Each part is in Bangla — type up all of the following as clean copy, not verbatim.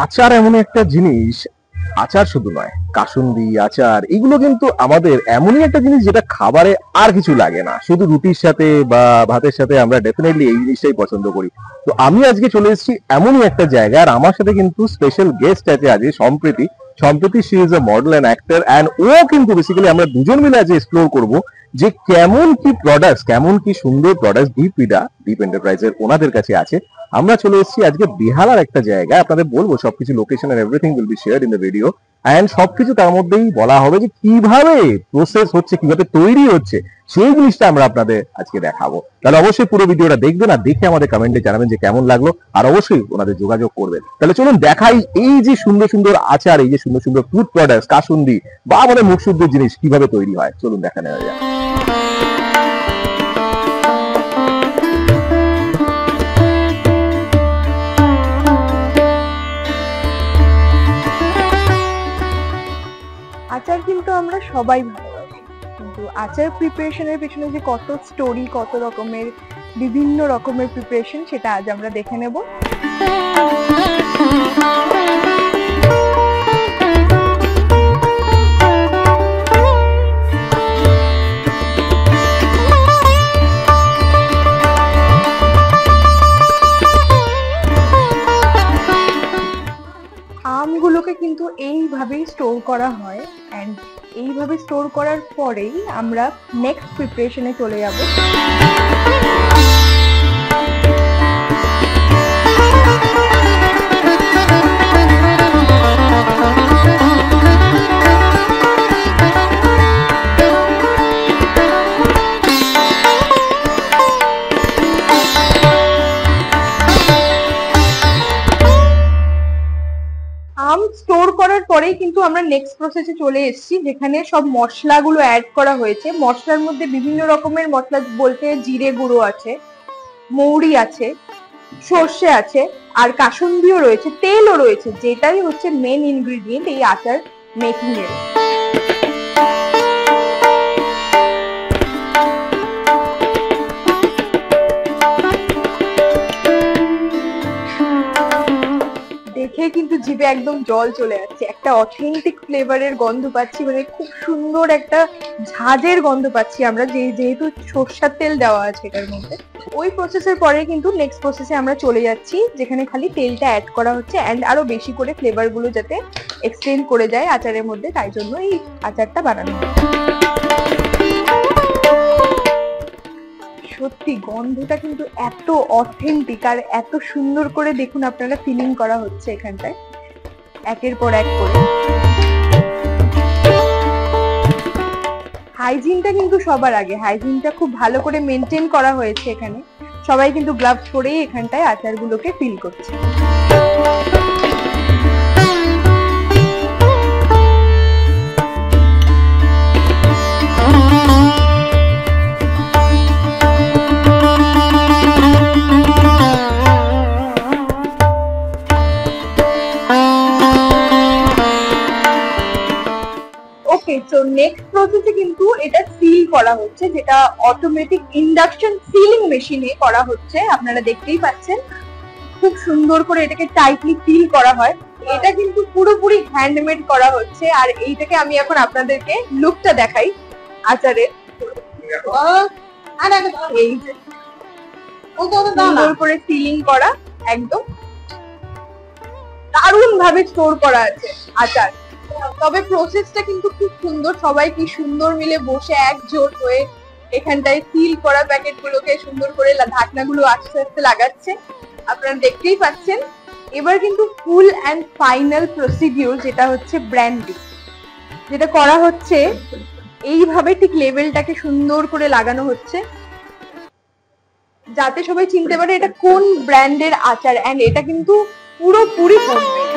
আচার এমন একটা জিনিস, আচার শুধু নয়, কাসুন্দি আচার এগুলো কিন্তু আমাদের এমনই একটা জিনিস যেটা খাবারে আর কিছু লাগে না, শুধু রুটির সাথে বা ভাতের সাথে আমরা ডেফিনেটলি এই জিনিসটাই পছন্দ করি। তো আমি আজকে চলে এসেছি এমনই একটা জায়গা, আর আমার সাথে কিন্তু স্পেশাল গেস্ট আছে আজকে Sampriti. Sampriti she is a model and actor, and ও কিন্তু বেসিক্যালি আমরা দুজন মিলে আজ এক্সপ্লোর করব যে কেমন কি প্রোডাক্টস, কেমন কি সুন্দর প্রোডাক্টস দীপ এন্টারপ্রাইজের ওনাদের কাছে আছে। আমরা চলে এসেছি আজকে বেহালার একটা জায়গায়, আপনাদের বলবো সবকিছু location and everything will be shared in the video, and সবকিছু তার মধ্যেই বলা হবে যে কিভাবে প্রসেস হচ্ছে, কিভাবে তৈরি হচ্ছে, সেই জিনিসটা আমরা আপনাদের আজকে দেখাবো। তাহলে অবশ্যই পুরো ভিডিওটা দেখবেন, আর দেখে আমাদের কমেন্টে জানাবেন যে কেমন লাগলো, আর অবশ্যই ওনাদের যোগাযোগ করবেন। তাহলে চলুন দেখাই এই যে সুন্দর সুন্দর আচার, এই যে সুন্দর সুন্দর ফুড প্রোডাক্টস, কাসুন্দি বা আমাদের মুখশুদ্ধ জিনিস কিভাবে তৈরি হয়, চলুন দেখা নেওয়া যাক। আচার কিন্তু আমরা সবাই ভালোবাসি, কিন্তু আচার প্রিপারেশনের পেছনে যে কত স্টোরি, কত রকমের বিভিন্ন রকমের প্রিপারেশন, সেটা আজ আমরা দেখে নেব। আমগুলোকে কিন্তু এইভাবেই স্টোর করা হয়, এন্ড এইভাবে স্টোর করার পরেই আমরা নেক্সট প্রিপারেশনে চলে যাব। আম স্টোর করার পরেই কিন্তু আমরা নেক্সট প্রসেসে চলে এসেছি, যেখানে সব মশলাগুলো অ্যাড করা হয়েছে। মশলার মধ্যে বিভিন্ন রকমের মশলা বলতে জিরে গুঁড়ো আছে, মৌরি আছে, সর্ষে আছে, আর কাসুন্দিও রয়েছে, তেলও রয়েছে, যেটাই হচ্ছে মেন ইনগ্রেডিয়েন্ট এই আচার মেকিং এর। দেখে কিন্তু জিভে একদম জল চলে যাচ্ছে, একটা অথেন্টিক ফ্লেভারের গন্ধ পাচ্ছি, মানে খুব সুন্দর একটা ঝাঁঝের গন্ধ পাচ্ছি আমরা, যেহেতু সরষের তেল দেওয়া আছে এটার মধ্যে। ওই প্রসেসের পরে কিন্তু নেক্সট প্রসেসে আমরা চলে যাচ্ছি, যেখানে খালি তেলটা অ্যাড করা হচ্ছে, এন্ড আরো বেশি করে ফ্লেভার গুলো যাতে এক্সটেন্ড করে যায় আচারের মধ্যে, তাই জন্য এই আচারটা বানানো হচ্ছে। সত্যি গন্ধটা কিন্তু এত অথেন্টিক, আর এত সুন্দর করে দেখুন আপনারা ফিলিং করা হচ্ছে এখানটায় একের পর এক করে। হাইজিনটা কিন্তু সবার আগে, হাইজিনটা খুব ভালো করে মেনটেন করা হয়েছে এখানে। সবাই কিন্তু গ্লাভস পরেই এখানটায় আচারগুলোকে ফিল করছে। তো নেক্সট প্রসেসে কিন্তু এটা সিল করা হচ্ছে, যেটা অটোমেটিক ইন্ডাকশন সিলিং মেশিনে করা হচ্ছে। আপনারা দেখতেই পাচ্ছেন খুব সুন্দর করে এটাকে টাইটলি সিল করা হয়। এটা কিন্তু পুরোপুরি হ্যান্ডমেড করা হচ্ছে, আর এইটাকে আমি এখন আপনাদেরকে লুকটা দেখাই আচারের। এই যে সুন্দর করে সিলিং করা, একদম দারুণ ভাবে স্টোর করা আছে আচার। তবে প্রসেসটা কিন্তু খুব সুন্দর, সবাই কি সুন্দর মিলে বসে একজোট হয়ে এখানটায় সিল করা প্যাকেট গুলোকে সুন্দর করে ঢাকনাগুলো আস্তে আস্তে লাগাচ্ছে, আপনারা দেখতেই পাচ্ছেন। এবার কিন্তু ফুল অ্যান্ড ফাইনাল প্রসিডিউর, যেটা হচ্ছে ব্র্যান্ডিং, যেটা করা হচ্ছে এইভাবে ঠিক লেভেলটাকে সুন্দর করে লাগানো হচ্ছে, যাতে সবাই চিনতে পারে এটা কোন ব্র্যান্ডের আচার, এন্ড এটা কিন্তু পুরোপুরি হোমমেড।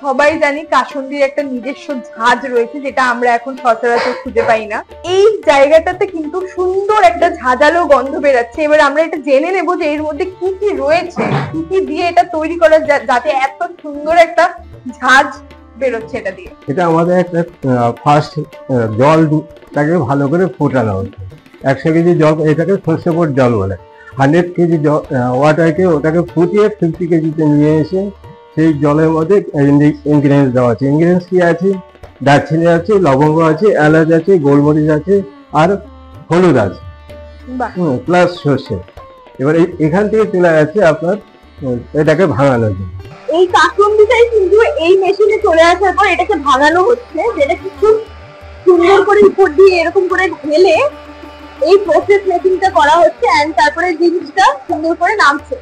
সবাই জানি কাসুন্দির একটা নিজস্ব ঝাঁজ রয়েছে, যেটা আমরা এখন সচরাচর খুঁজে পাই না। এই জায়গাটাতে কিন্তু সুন্দর একটা ঝাঁঝালো গন্ধ বেরাচ্ছে। এবার আমরা এটা জেনে নেবো যে এর মধ্যে কি কি রয়েছে, কি কি দিয়ে এটা তৈরি করা যাতে এত সুন্দর একটা ঝাঁজ বেরোচ্ছে এটা দিয়ে। এটা আমাদের একটা ফার্স্ট জলটাকে ভালো করে ফোটানো হচ্ছে। 100 কেজি জল, এটাকে সর্ষেপুর জল বলে। 100 কেজি ওয়াটারকে ওটাকে ফুটিয়ে 50 কেজিতে নিয়ে এসে সেই জলের মধ্যে ইনগ্রিডিয়েন্টস দেওয়া আছে। ইনগ্রিডিয়েন্টস কি আছে? দারচিনি আছে, লবঙ্গ আছে, এলাচ আছে, গোলমরিচ আছে, আর হলুদ আছে, প্লাস সর্ষে। এবার এখান থেকে চলে যাচ্ছে আপনার এটাকে ভাঙানোর জন্য। এই কাসুন্দিটাই কিন্তু এই মেশিনে চলে আসার পর এটাকে ভাঙানো হচ্ছে, যেটা খুব সুন্দর করে উপর দিয়ে এরকম করে ঢেলে এই প্রসেস মেশিনটা করা হচ্ছে, এন্ড তারপরে জিনিসটা সুন্দর করে নামছে।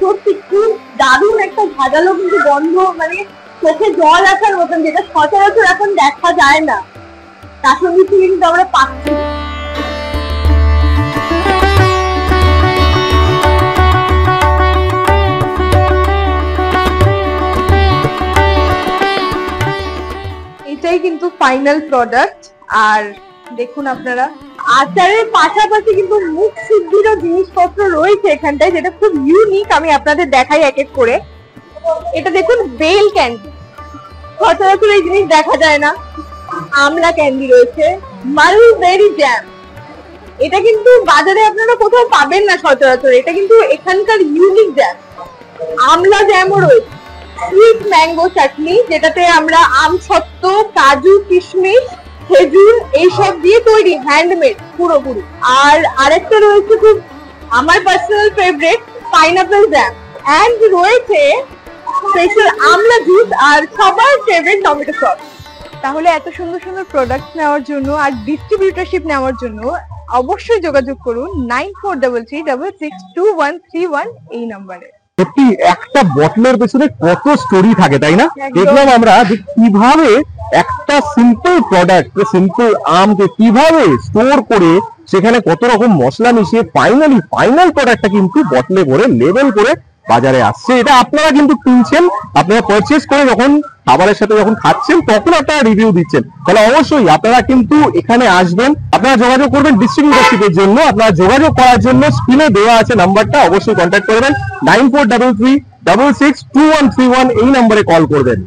সত্যি খুব দারুণ একটা ঝাঁঝালো কিন্তু গন্ধ, মানে চোখে জল আসার মতন, যেটা সচরাচর এখন দেখা যায় না। কাসুন্দি থেকে কিন্তু আমরা পাচ্ছি। এটাই কিন্তু ফাইনাল প্রোডাক্ট। আর দেখুন আপনারা, আচারের পাশাপাশি কিন্তু মুখ শুদ্ধিরও জিনিসপত্র রয়েছে এখানটায়, যেটা খুব ইউনিক। আমি আপনাদের দেখাই এক এক করে। এটা দেখুন, বেল ক্যান্ডি, সচরাচর এই জিনিস দেখা যায় না। আমলা ক্যান্ডি রয়েছে, মালবেরি জ্যাম, এটা কিন্তু বাজারে আপনারা কোথাও পাবেন না সচরাচর, এটা কিন্তু এখানকার ইউনিক জ্যাম। আমলা জ্যামও রয়েছে, সুইট ম্যাঙ্গো চাটনি, যেটাতে আমরা আম সত্ত্ব, কাজু, কিশমিশ, খেজুর এইসব দিয়ে তৈরি, হ্যান্ডমেড পুরোপুরি। আর আরেকটা রয়েছে খুব আমার personal favourite, pineapple jam, and রয়েছে স্পেশাল আমলা জুস, আর সবার ফেভারিট টমেটো সস। তাহলে এত সুন্দর সুন্দর প্রোডাক্ট নেওয়ার জন্য আর ডিস্ট্রিবিউটরশিপ নেওয়ার জন্য অবশ্যই যোগাযোগ করুন 9433662131 এই নম্বরে। সত্যি একটা বটলের পেছনে কত স্টোরি থাকে, তাই না? একদম। দেখলাম আমরা যে কিভাবে একটা সিম্পল প্রোডাক্ট, সিম্পল আমকে কিভাবে স্টোর করে সেখানে কত রকম মশলা মিশিয়ে ফাইনাল প্রোডাক্টটা কিন্তু বটলে করে লেবেল করে বাজারে আসছে। এটা আপনারা কিন্তু কিনছেন, আপনারা পারচেজ করে যখন খাবারের সাথে যখন খাচ্ছেন তখন আপনারা রিভিউ দিচ্ছেন। তাহলে অবশ্যই আপনারা কিন্তু এখানে আসবেন, আপনারা যোগাযোগ করবেন ডিস্ট্রিবিউটরশিপের জন্য। আপনারা যোগাযোগ করার জন্য স্ক্রিনে দেওয়া আছে নাম্বারটা, অবশ্যই কন্ট্যাক্ট করবেন। 9433662131 এই নম্বরে কল করবেন।